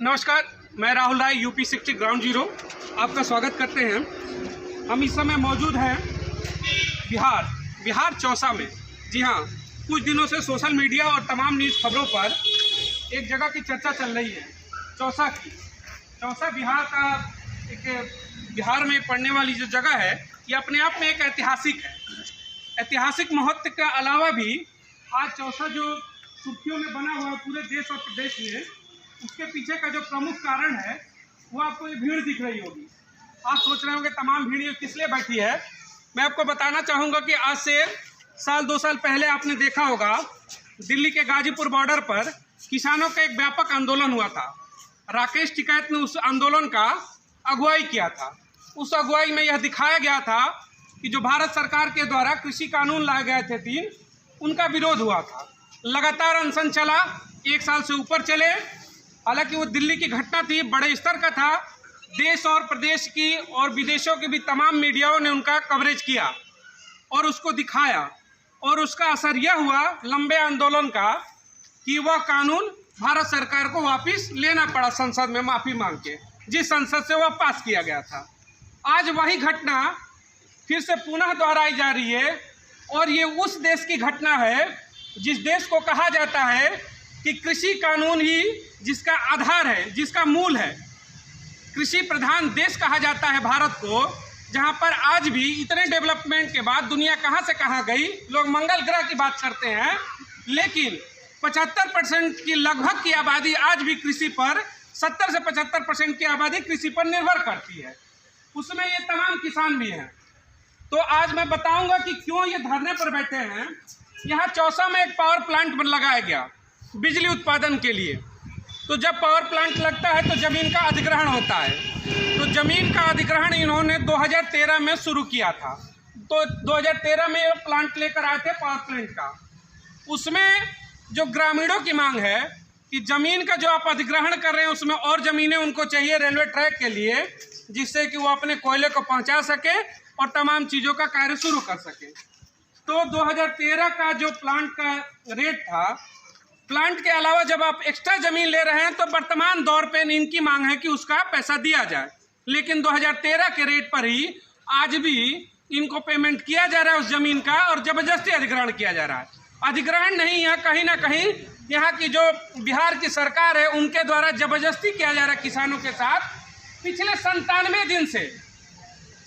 नमस्कार, मैं राहुल राय UP 60 ground zero आपका स्वागत करते हैं। हम इस समय मौजूद हैं बिहार चौसा में। जी हाँ, कुछ दिनों से सोशल मीडिया और तमाम न्यूज़ खबरों पर एक जगह की चर्चा चल रही है, चौसा की। चौसा बिहार में पड़ने वाली जो जगह है, ये अपने आप में एक ऐतिहासिक है। ऐतिहासिक महत्व के अलावा भी आज चौसा जो सुर्खियों में बना हुआ है पूरे देश और प्रदेश में, उसके पीछे का जो प्रमुख कारण है वो आपको ये भीड़ दिख रही होगी। आप सोच रहे होंगे तमाम भीड़ ये किस लिए बैठी है। मैं आपको बताना चाहूँगा कि आज से साल 2 साल पहले आपने देखा होगा, दिल्ली के गाजीपुर बॉर्डर पर किसानों का एक व्यापक आंदोलन हुआ था। राकेश टिकैत ने उस आंदोलन का अगुवाई किया था। उस अगुवाई में यह दिखाया गया था कि जो भारत सरकार के द्वारा कृषि कानून लाए गए थे 3, उनका विरोध हुआ था। लगातार अनशन चला, 1 साल से ऊपर चले। हालांकि वो दिल्ली की घटना थी, बड़े स्तर का था। देश और प्रदेश की और विदेशों की भी तमाम मीडियाओं ने उनका कवरेज किया और उसको दिखाया, और उसका असर यह हुआ लंबे आंदोलन का कि वह कानून भारत सरकार को वापस लेना पड़ा संसद में माफ़ी मांग के, जिस संसद से वह पास किया गया था। आज वही घटना फिर से पुनः दोहराई जा रही है, और ये उस देश की घटना है जिस देश को कहा जाता है कि कृषि कानून ही जिसका आधार है, जिसका मूल है। कृषि प्रधान देश कहा जाता है भारत को, जहां पर आज भी इतने डेवलपमेंट के बाद दुनिया कहां से कहां गई। लोग मंगल ग्रह की बात करते हैं, लेकिन 75% की लगभग की आबादी आज भी कृषि पर, 70 से 75% की आबादी कृषि पर निर्भर करती है। उसमें ये तमाम किसान भी हैं। तो आज मैं बताऊंगा कि क्यों ये धरने पर बैठे हैं। यहाँ चौसा में एक पावर प्लांट लगाया गया बिजली उत्पादन के लिए। तो जब पावर प्लांट लगता है तो ज़मीन का अधिग्रहण होता है। तो ज़मीन का अधिग्रहण इन्होंने 2013 में शुरू किया था। तो 2013 में ये प्लांट लेकर आए थे पावर प्लांट का। उसमें जो ग्रामीणों की मांग है कि ज़मीन का जो आप अधिग्रहण कर रहे हैं उसमें और ज़मीनें उनको चाहिए रेलवे ट्रैक के लिए, जिससे कि वो अपने कोयले को पहुँचा सके और तमाम चीज़ों का कार्य शुरू कर सके। तो 2013 का जो प्लांट का रेट था, प्लांट के अलावा जब आप एक्स्ट्रा ज़मीन ले रहे हैं तो वर्तमान दौर पे इनकी मांग है कि उसका पैसा दिया जाए। लेकिन 2013 के रेट पर ही आज भी इनको पेमेंट किया जा रहा है उस ज़मीन का, और ज़बरदस्ती अधिग्रहण किया जा रहा है। अधिग्रहण नहीं है, कहीं ना कहीं यहाँ की जो बिहार की सरकार है उनके द्वारा ज़बरदस्ती किया जा रहा है किसानों के साथ। पिछले 97 दिन से,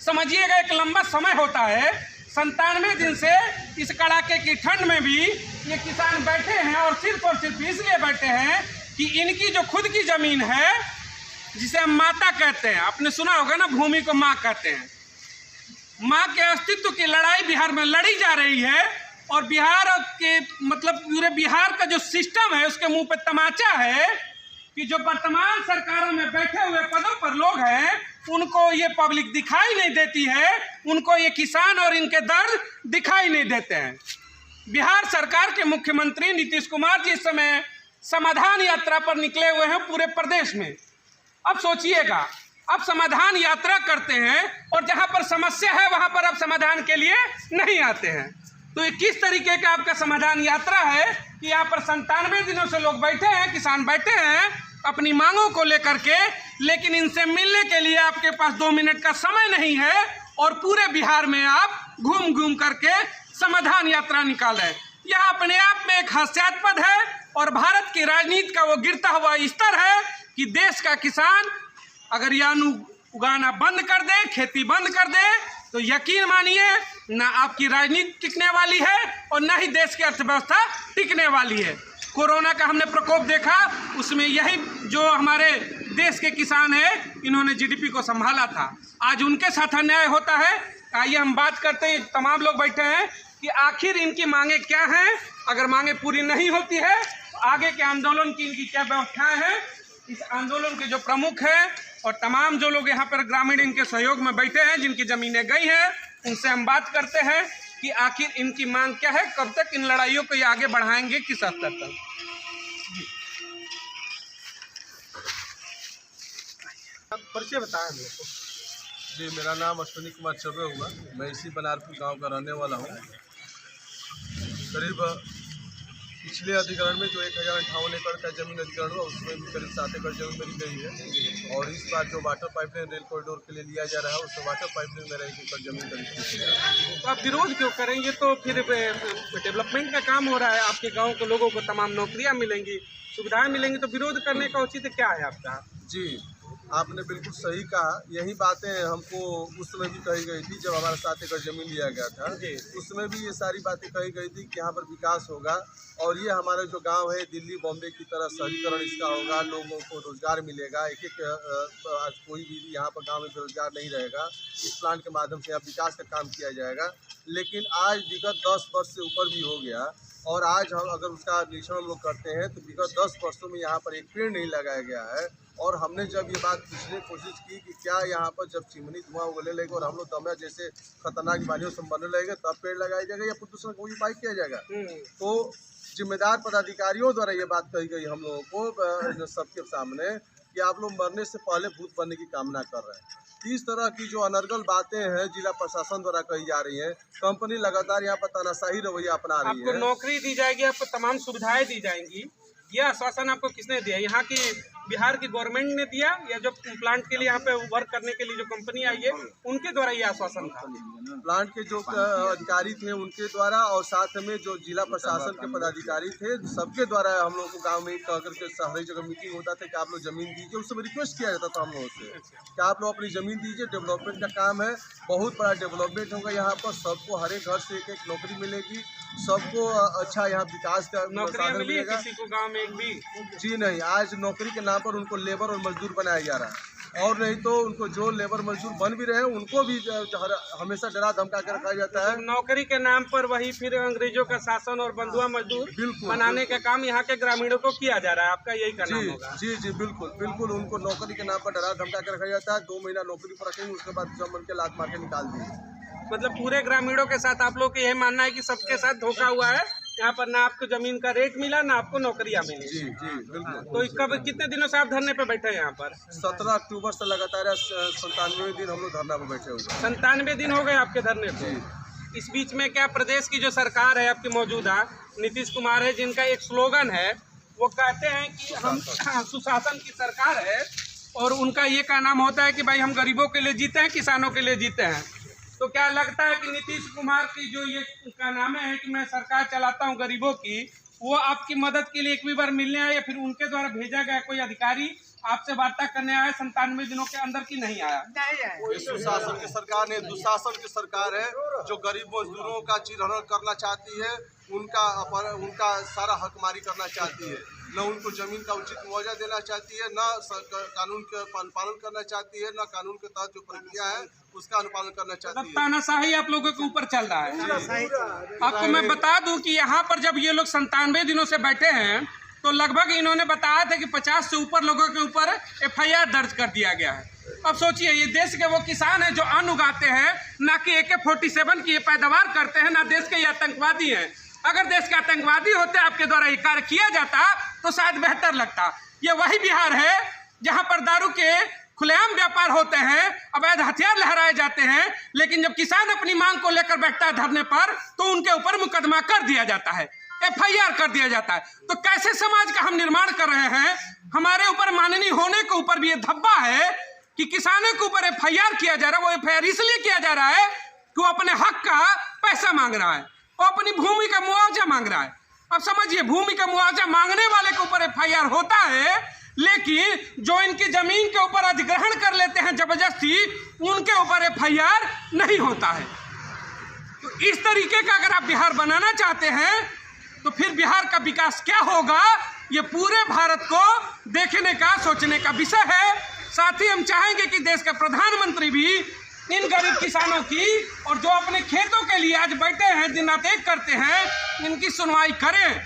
समझिएगा एक लंबा समय होता है, 97 दिन से इस कड़ाके की ठंड में भी ये किसान बैठे हैं, और सिर्फ इसलिए बैठे हैं कि इनकी जो खुद की ज़मीन है, जिसे हम माता कहते हैं, आपने सुना होगा ना, भूमि को माँ कहते हैं। माँ के अस्तित्व की लड़ाई बिहार में लड़ी जा रही है, और बिहार के मतलब पूरे बिहार का जो सिस्टम है उसके मुंह पे तमाचा है कि जो वर्तमान सरकारों में बैठे हुए पदों पर लोग हैं उनको ये पब्लिक दिखाई नहीं देती है, उनको ये किसान और इनके दर्द दिखाई नहीं देते हैं। बिहार सरकार के मुख्यमंत्री नीतीश कुमार जी इस समय समाधान यात्रा पर निकले हुए हैं पूरे प्रदेश में। अब सोचिएगा, अब समाधान यात्रा करते हैं और जहां पर समस्या है वहां पर अब समाधान के लिए नहीं आते हैं। तो ये किस तरीके का आपका समाधान यात्रा है कि यहाँ पर 97 दिनों से लोग बैठे हैं, किसान बैठे हैं अपनी मांगों को लेकर के, लेकिन इनसे मिलने के लिए आपके पास 2 मिनट का समय नहीं है, और पूरे बिहार में आप घूम घूम करके समाधान यात्रा निकालें। यह अपने आप में एक हास्यास्पद है, और भारत की राजनीति का वो गिरता हुआ स्तर है कि देश का किसान अगर यानी उगाना बंद कर दे, खेती बंद कर दे, तो यकीन मानिए ना आपकी राजनीति टिकने वाली है और ना ही देश की अर्थव्यवस्था टिकने वाली है। कोरोना का हमने प्रकोप देखा, उसमें यही जो हमारे देश के किसान हैं इन्होंने जीडीपी को संभाला था। आज उनके साथ अन्याय होता है। आइए हम बात करते हैं, तमाम लोग बैठे हैं, कि आखिर इनकी मांगे क्या हैं। अगर मांगे पूरी नहीं होती है तो आगे के आंदोलन की इनकी क्या व्यवस्थाएं हैं। इस आंदोलन के जो प्रमुख हैं और तमाम जो लोग यहाँ पर ग्रामीण इनके सहयोग में बैठे हैं, जिनकी ज़मीनें गई हैं, उनसे हम बात करते हैं कि आखिर इनकी मांग क्या है, कब तक इन लड़ाइयों को ये आगे बढ़ाएंगे, किस स्तर तक। परिचय बताएं मेरे को। जी, मेरा नाम अश्विनी कुमार चौबे हुआ। मैं इसी बनारपुर गांव का रहने वाला हूं। करीब पिछले अधिग्रहण में जो 1058 एकड़ का जमीन अधिग्रहण हुआ उसमें भी करीब 7 एकड़ जमीन मेरी गई है। और इस बार जो वाटर पाइपलाइन रेल कॉरिडोर के लिए लिया जा रहा है उसमें वाटर पाइपलाइन मेरा 1 एकड़ जमीन करीब। तो आप विरोध क्यों करेंगे? तो फिर डेवलपमेंट का काम हो रहा है, आपके गांव के लोगों को तमाम नौकरियां मिलेंगी, सुविधाएं मिलेंगी, तो विरोध करने का औचित्य क्या है आपका? जी, आपने बिल्कुल सही कहा। यही बातें हमको उस समय भी कही गई थी जब हमारा 7 एकड़ जमीन लिया गया था। उसमें भी ये सारी बातें कही गई थी कि यहाँ पर विकास होगा और ये हमारा जो गांव है दिल्ली बॉम्बे की तरह शहरीकरण इसका होगा, लोगों को रोजगार मिलेगा। एक आज कोई भी यहाँ पर गांव में बेरोजगार नहीं रहेगा। इस प्लांट के माध्यम से यहाँ विकास का काम किया जाएगा। लेकिन आज विगत 10 वर्ष से ऊपर भी हो गया और आज हम अगर उसका निरीक्षण हम लोग करते हैं तो विगत 10 वर्षों में यहाँ पर एक पेड़ नहीं लगाया गया है। और हमने जब ये बात पूछने की कोशिश की कि क्या यहाँ पर जब चिमनी धुआं उगलने लगेगा और हम लोग दमा जैसे खतरनाक बीमारियों से मरने लगेगा तब पेड़ लगाया जाएगा या प्रदूषण कोई उपाय किया जाएगा? तो जिम्मेदार पदाधिकारियों द्वारा ये बात कही गई हम लोगों को सबके सामने कि आप लोग मरने से पहले भूत बनने की कामना कर रहे हैं। इस तरह की जो अनर्गल बातें हैं जिला प्रशासन द्वारा कही जा रही हैं। कंपनी लगातार यहाँ पर तानाशाही रवैया अपना रही है। आपको नौकरी दी जाएगी, आपको तमाम सुविधाएं दी जाएंगी, यह आश्वासन आपको किसने दिया? यहाँ की बिहार की गवर्नमेंट ने दिया या जो प्लांट के लिए यहाँ पे वर्क करने के लिए जो कंपनी आई है उनके द्वारा ये आश्वासन था? प्लांट के जो अधिकारी थे उनके द्वारा और साथ में जो जिला प्रशासन के पदाधिकारी थे सबके द्वारा हम लोग को गांव में कह करके हर जगह मीटिंग होता था कि आप लोग जमीन दीजिए। उस समय रिक्वेस्ट किया जाता था हम लोगों से कि आप लोग अपनी जमीन दीजिए, डेवलपमेंट का काम है, बहुत बड़ा डेवलपमेंट होगा यहाँ पर, सबको हर एक घर से एक नौकरी मिलेगी, सबको अच्छा यहाँ विकास का साधन मिलेगा। किसी को गाँव में एक भी? जी नहीं, आज नौकरी के नाम पर उनको लेबर और मजदूर बनाया जा रहा है। और नहीं तो उनको जो लेबर मजदूर बन भी रहे हैं उनको भी हमेशा डरा धमका कर रखा जाता है। नौकरी के नाम पर वही फिर अंग्रेजों का शासन और बंधुआ मजदूर बनाने का काम यहाँ के ग्रामीणों को किया जा रहा है। आपका यही कहना होगा? जी जी बिल्कुल बिल्कुल। उनको नौकरी के नाम पर डरा धमका कर रखा जाता है। 2 महीना नौकरी पर रखेंगे, उसके बाद जब मन के लात मार के निकाल दिए। मतलब पूरे ग्रामीणों के साथ आप लोग को यही मानना है कि सबके साथ धोखा हुआ है? यहाँ पर ना आपको जमीन का रेट मिला ना आपको नौकरियाँ मिली? जी जी बिल्कुल। तो कब कितने दिनों से आप धरने पे बैठे हैं यहाँ पर? 17 अक्टूबर से लगातार 97 दिन हम लोग धरना पे बैठे हुए। 97 दिन हो गए आपके धरने पे। इस बीच में क्या प्रदेश की जो सरकार है आपकी मौजूदा नीतीश कुमार है, जिनका एक स्लोगन है, वो कहते हैं कि हम सुशासन की सरकार है और उनका ये का नाम होता है कि भाई हम गरीबों के लिए जीते हैं, किसानों के लिए जीते हैं। तो क्या लगता है कि नीतीश कुमार की जो ये का नाम है कि मैं सरकार चलाता हूँ गरीबों की, वो आपकी मदद के लिए एक भी बार मिलने आया या फिर उनके द्वारा भेजा गया कोई अधिकारी आपसे वार्ता करने आया 97 दिनों के अंदर की नहीं आया? कोई सुशासन की सरकार नहीं, दुशासन की सरकार है जो गरीब मजदूरों का चिरहरण करना चाहती है, उनका सारा हकमारी करना चाहती है। न उनको जमीन का उचित मुआवजा देना चाहती है, न कानून के अनुपालन करना चाहती है, न कानून के तहत जो प्रक्रिया है उसका अनुपालन करना चाहती है। तानाशाही आप लोगों के ऊपर चल रहा है। आपको मैं बता दूं कि यहाँ पर जब ये लोग 97 दिनों से बैठे हैं तो लगभग इन्होंने बताया था कि 50 से ऊपर लोगों के ऊपर FIR दर्ज कर दिया गया है। अब सोचिए, ये देश के वो किसान हैं जो अन्न उगाते हैं, ना कि AK-47 की पैदावार करते हैं, ना देश के ये आतंकवादी हैं। अगर देश के आतंकवादी होते आपके द्वारा ये कार्य किया जाता तो शायद बेहतर लगता। ये वही बिहार है जहाँ पर दारू के खुलेआम व्यापार होते हैं, अवैध हथियार लहराए जाते हैं, लेकिन जब किसान अपनी मांग को लेकर बैठता है धरने पर तो उनके ऊपर मुकदमा कर दिया जाता है, FIR कर दिया जाता है। तो कैसे समाज का हम निर्माण कर रहे हैं? हमारे ऊपर माननीय होने के ऊपर भी ये धब्बा है कि किसानों के ऊपर FIR किया जा रहा है। वो FIR इसलिए किया जा रहा है कि वो अपने हक का पैसा मांग रहा है, वो अपनी भूमि का मुआवजा मांग रहा है। अब समझिए, भूमि का मुआवजा मांगने वाले के ऊपर FIR होता है, लेकिन जो इनकी जमीन के ऊपर अधिग्रहण कर लेते हैं जबरदस्ती, उनके ऊपर FIR नहीं होता है। तो इस तरीके का अगर आप बिहार बनाना चाहते हैं तो फिर बिहार का विकास क्या होगा, ये पूरे भारत को देखने का, सोचने का विषय है। साथ ही हम चाहेंगे कि देश के प्रधानमंत्री भी इन गरीब किसानों की और जो अपने खेतों के लिए आज बैठे हैं, दिन रात एक करते हैं, इनकी सुनवाई करें।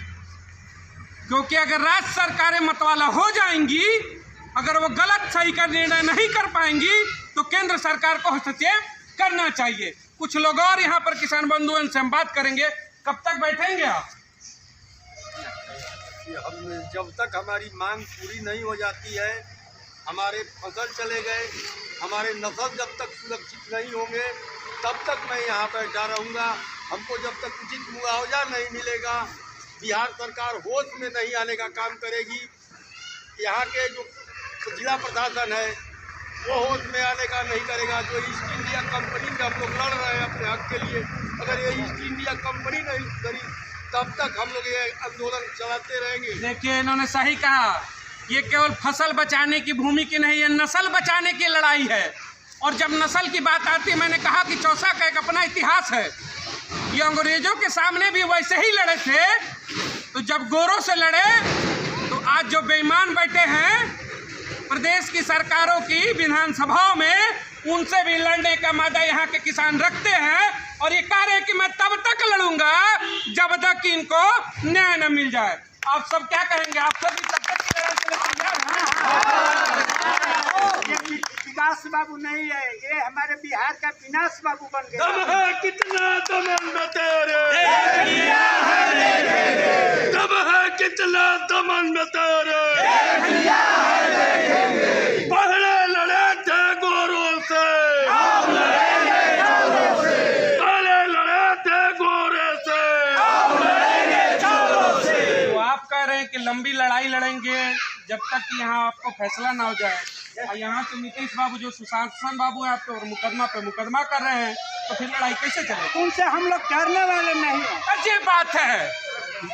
क्योंकि अगर राज्य सरकारें मतवाला हो जाएंगी, अगर वो गलत सही का निर्णय नहीं कर पाएंगी तो केंद्र सरकार को हस्तक्षेप करना चाहिए। कुछ लोग और यहाँ पर किसान बंधुओं से हम बात करेंगे। कब तक बैठेंगे आप? हम जब तक हमारी मांग पूरी नहीं हो जाती है, हमारे फसल चले गए, हमारे नस्ल जब तक सुरक्षित नहीं होंगे तब तक मैं यहाँ बैठा रहूँगा। हमको जब तक उचित मुआवजा नहीं मिलेगा बिहार सरकार होश में नहीं आने का काम करेगी। यहाँ के जो जिला प्रशासन है वो होश में आने का नहीं करेगा। जो ईस्ट इंडिया कंपनी से हम लोग लड़ रहे हैं अपने हक के लिए, अगर ये ईस्ट इंडिया कंपनी नहीं करी तब तक हम लोग ये आंदोलन चलाते रहेंगे। देखिए, इन्होंने सही कहा, ये केवल फसल बचाने की भूमि की नहीं, ये नस्ल बचाने की लड़ाई है। और जब नस्ल की बात आती है, मैंने कहा कि चौसा का एक अपना इतिहास है। ये अंग्रेजों के सामने भी वैसे ही लड़े थे, तो जब गोरों से लड़े तो आज जो बेईमान बैठे हैं प्रदेश की सरकारों की विधानसभाओं में, उनसे भी लड़ने का मादा यहाँ के किसान रखते हैं। और ये कह रहे हैं कि मैं तब तक लड़ूंगा जब तक कि इनको न्याय न मिल जाए। आप सब क्या कहेंगे? आप सब भी तब तक की लड़ाई के लिए तैयार हैं? ये विकास बाबू नहीं है, ये हमारे बिहार का विनाश बाबू बन गए। दम है कितना दमन में तेरे, दम है कितना दमन में तेरे, पहले लड़े थे गोरों से, पहले लड़े थे गोरे से। तो आप कह रहे हैं कि लंबी लड़ाई लड़ेंगे जब तक कि यहाँ आपको फैसला ना हो जाए। और यहाँ तो नीतीश बाबू जो सुशासन बाबू है आपके और मुकदमा पे मुकदमा कर रहे हैं, तो फिर लड़ाई कैसे चलेगी? उनसे हम लोग डरने वाले नहीं हैं। अजीब बात है।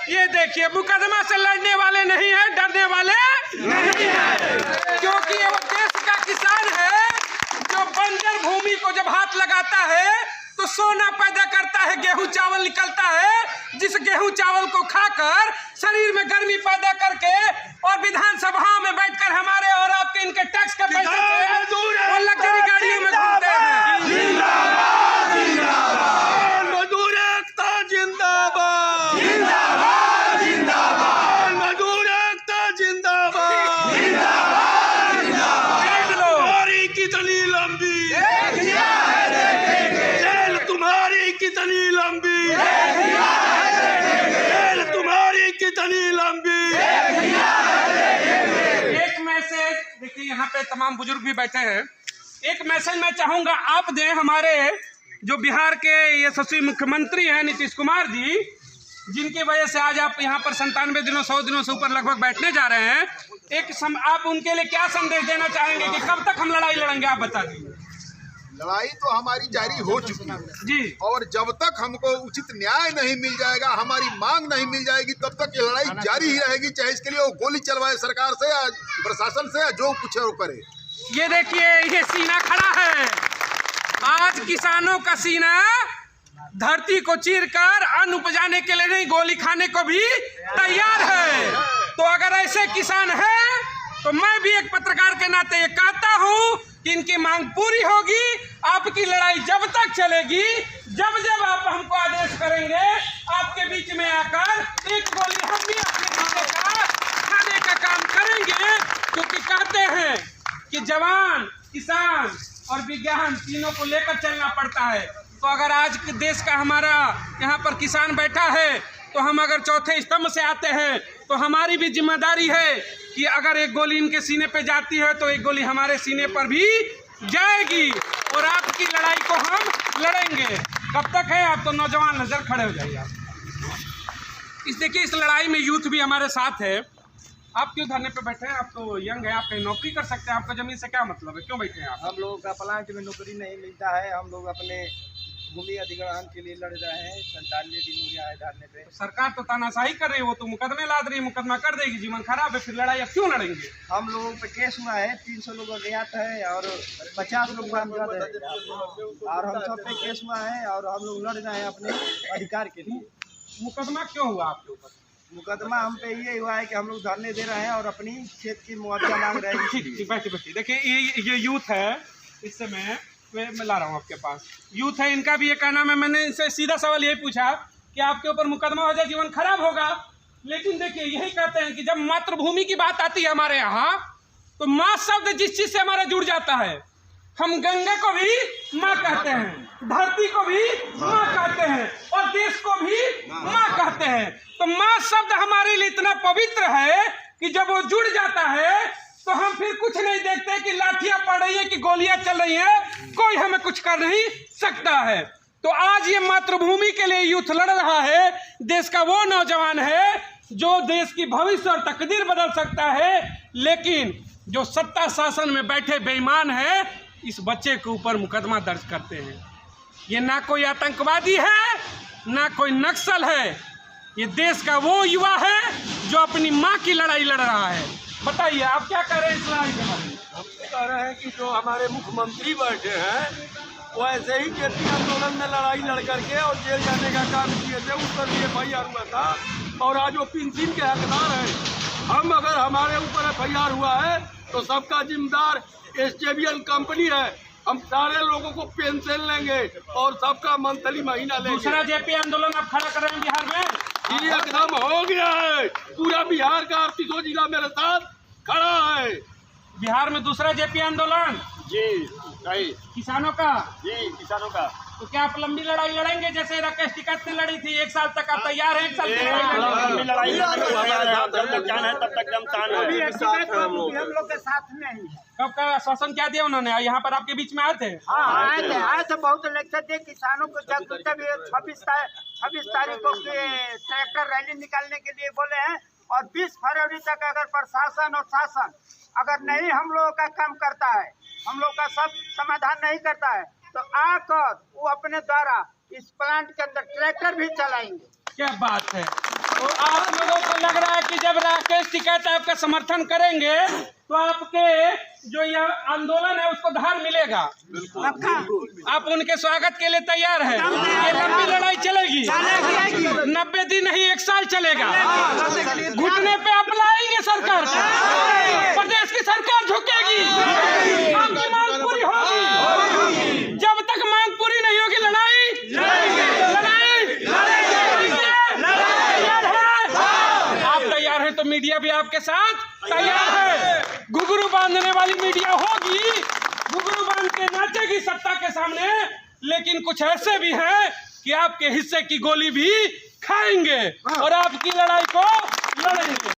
ये देखिए, मुकदमा से लड़ने वाले नहीं है, डरने वाले नहीं है, क्योंकि ये वो देश का किसान है जो बंजर भूमि को जब हाथ लगाता है तो सोना पैदा करता है, गेहूं चावल निकलता है, जिस गेहूं चावल को खाकर शरीर में गर्मी पैदा करके और विधानसभा में बैठकर हमारे और आपके इनके टैक्स के पैसे से वो लग्जरी गाड़ियों में घूमते हैं। मजदूर एकता जिंदाबाद, मजदूर एकता जिंदाबाद। तुम्हारी कितनी लंबी जेल, तुम्हारी कितनी लंबी जेल, तुम्हारी कितनी लंबी। एक मैसेज देखिए, यहाँ पे तमाम बुजुर्ग भी बैठे हैं। एक मैसेज मैं चाहूंगा आप दें हमारे जो बिहार के यशस्वी मुख्यमंत्री हैं नीतीश कुमार जी, जिनकी वजह से आज आप यहाँ पर 97 दिनों 100 दिनों से ऊपर लगभग बैठने जा रहे हैं। आप उनके लिए क्या संदेश देना चाहेंगे कि कब तक हम लड़ाई लड़ेंगे? आप बता दीजिए। लड़ाई तो हमारी जारी हो चुकी है जी, और जब तक हमको उचित न्याय नहीं मिल जाएगा, हमारी मांग नहीं मिल जाएगी, तब तक ये लड़ाई जारी ही रहेगी। चाहे इसके लिए वो गोली चलवाए सरकार से या प्रशासन से या जो कुछ है वो करे। ये देखिए, ये सीना खड़ा है। आज किसानों का सीना धरती को चीरकर अन्न उपजाने के लिए नहीं, गोली खाने को भी तैयार है। तो अगर ऐसे किसान हैं तो मैं भी एक पत्रकार के नाते ये कहता हूँ कि इनकी मांग पूरी होगी। आपकी लड़ाई जब तक चलेगी, जब जब आप हमको आदेश करेंगे, आपके बीच में आकर एक गोली हम भी अपने खाने का काम करेंगे। क्योंकि कहते हैं कि जवान, किसान और विज्ञान तीनों को लेकर चलना पड़ता है। तो अगर आज के देश का हमारा यहाँ पर किसान बैठा है, तो हम अगर चौथे स्तंभ से आते हैं तो हमारी भी जिम्मेदारी है कि अगर एक गोली इनके सीने पे जाती है तो एक गोली हमारे सीने पर भी जाएगी और आपकी लड़ाई को हम लड़ेंगे। कब तक है? आप तो नौजवान नजर खड़े हो जाइए। आप देखिए, इस लड़ाई में यूथ भी हमारे साथ है। आप क्यों धरने पे बैठे हैं? आप तो यंग हैं, आप कहीं नौकरी कर सकते हैं। आपका जमीन से क्या मतलब है? क्यों बैठे हैं आप? हम लोगों का प्लांट में नौकरी नहीं मिलता है। हम लोग अपने भूमि अधिग्रहण के लिए लड़ रहे हैं। 97 दिन हो गया है धरने पे। सरकार तो तानाशाही कर रही है, वो तो मुकदमे लाद रही है, मुकदमा कर देगी, जीवन खराब है, फिर लड़ाई अब क्यों लड़ेंगे? हम लोगों पे केस हुआ है, 300 लोग अज्ञात है और 50 लोग नामजद है और हम सब पे केस हुआ है और हम लोग लड़ रहे हैं अपने अधिकार के लिए। मुकदमा क्यों हुआ आपके ऊपर? मुकदमा हम पे ये हुआ है कि हम लोग धरने दे रहे हैं और अपनी खेत की मुआवजा मांग रहे हैं। ठीक, बैठिए। देखिए, ये यूथ है, इस समय मैं ला रहा हूँ आपके पास। यूथ है, इनका भी ये कहना है। मैंने इनसे सीधा सवाल यही पूछा कि आपके ऊपर मुकदमा हो जाए, जीवन खराब होगा। लेकिन देखिए, यही कहते हैं कि जब मातृभूमि की बात आती है हमारे यहाँ, तो माँ शब्द जिस चीज से हमारा जुड़ जाता है, हम गंगा को भी माँ कहते हैं, धरती को भी माँ कहते हैं और देश को भी माँ कहते हैं। तो माँ शब्द हमारे लिए इतना पवित्र है कि जब वो जुड़ जाता है तो हम फिर कुछ नहीं देखते कि लाठियां पड़ रही है कि गोलियां चल रही हैं, कोई हमें कुछ कर नहीं सकता है। तो आज ये मातृभूमि के लिए युद्ध लड़ रहा है। देश का वो नौजवान है जो देश की भविष्य और तकदीर बदल सकता है, लेकिन जो सत्ता शासन में बैठे बेईमान है इस बच्चे के ऊपर मुकदमा दर्ज करते हैं। ये ना कोई आतंकवादी है, ना कोई नक्सल है, ये देश का वो युवा है जो अपनी माँ की लड़ाई लड़ रहा है। बताइए आप क्या कर रहे हैं इस लड़ाई के बारे में? हम तो कह रहे हैं कि जो हमारे मुख्यमंत्री बैठे हैं वो ऐसे ही जेपी आंदोलन में लड़ाई लड़ करके और जेल जाने का काम किए थे, उस पर भी FIR हुआ था और आज वो पेंशन के हकदार हैं। हम अगर हमारे ऊपर FIR हुआ है तो सबका जिम्मेदार SJVN कंपनी है। हम सारे लोगों को पेंशन लेंगे और सबका मंथली महीना लेंगे। दूसरा जेपी आंदोलन आप खड़ा कर रहे हैं बिहार में? ये एकदम हो गया है, पूरा बिहार का 38 जिला मेरे साथ खड़ा है। बिहार में दूसरा जेपी आंदोलन जी सही, किसानों का। जी किसानों का। तो क्या आप लंबी लड़ाई लड़ेंगे जैसे राकेश टिकैत ने लड़ी थी? 1 साल तक आप तैयार हैं? 1 साल की लड़ाई हम लोग के साथ में ही है। कब का आश्वासन क्या दिया उन्होंने? यहाँ पर आपके बीच में आए थे? हाँ आए थे बहुत लेक्चर दिए किसानों को। जब तक 26 तारीख को ट्रैक्टर रैली निकालने के लिए बोले हैं और 20 फरवरी तक अगर प्रशासन और शासन अगर नहीं हम लोगों का काम करता है, हम लोग का सब समाधान नहीं करता है, तो आकर वो अपने द्वारा इस प्लांट के अंदर ट्रैक्टर भी चलाएंगे। क्या बात है। तो आप लोगों को लग रहा है कि जब राकेश टिकैत आपका समर्थन करेंगे तो आपके जो यह आंदोलन है उसको धार मिलेगा? आप उनके स्वागत के लिए तैयार हैं? ये लंबी लड़ाई चलेगी, 90 दिन नहीं 1 साल चलेगा। घुटने पे आप लाएंगे सरकार को, प्रदेश की सरकार झुकेगी, आपकी मांग पूरी होगी। जब तक मांग पूरी नहीं होगी आप तैयार हैं? तो मीडिया भी आपके साथ तैयार है। घुंघरू बांधने वाली मीडिया होगी, घुंघरू बांध के नाचेगी सत्ता के सामने, लेकिन कुछ ऐसे भी हैं कि आपके हिस्से की गोली भी खाएंगे और आपकी लड़ाई को लड़ेंगे।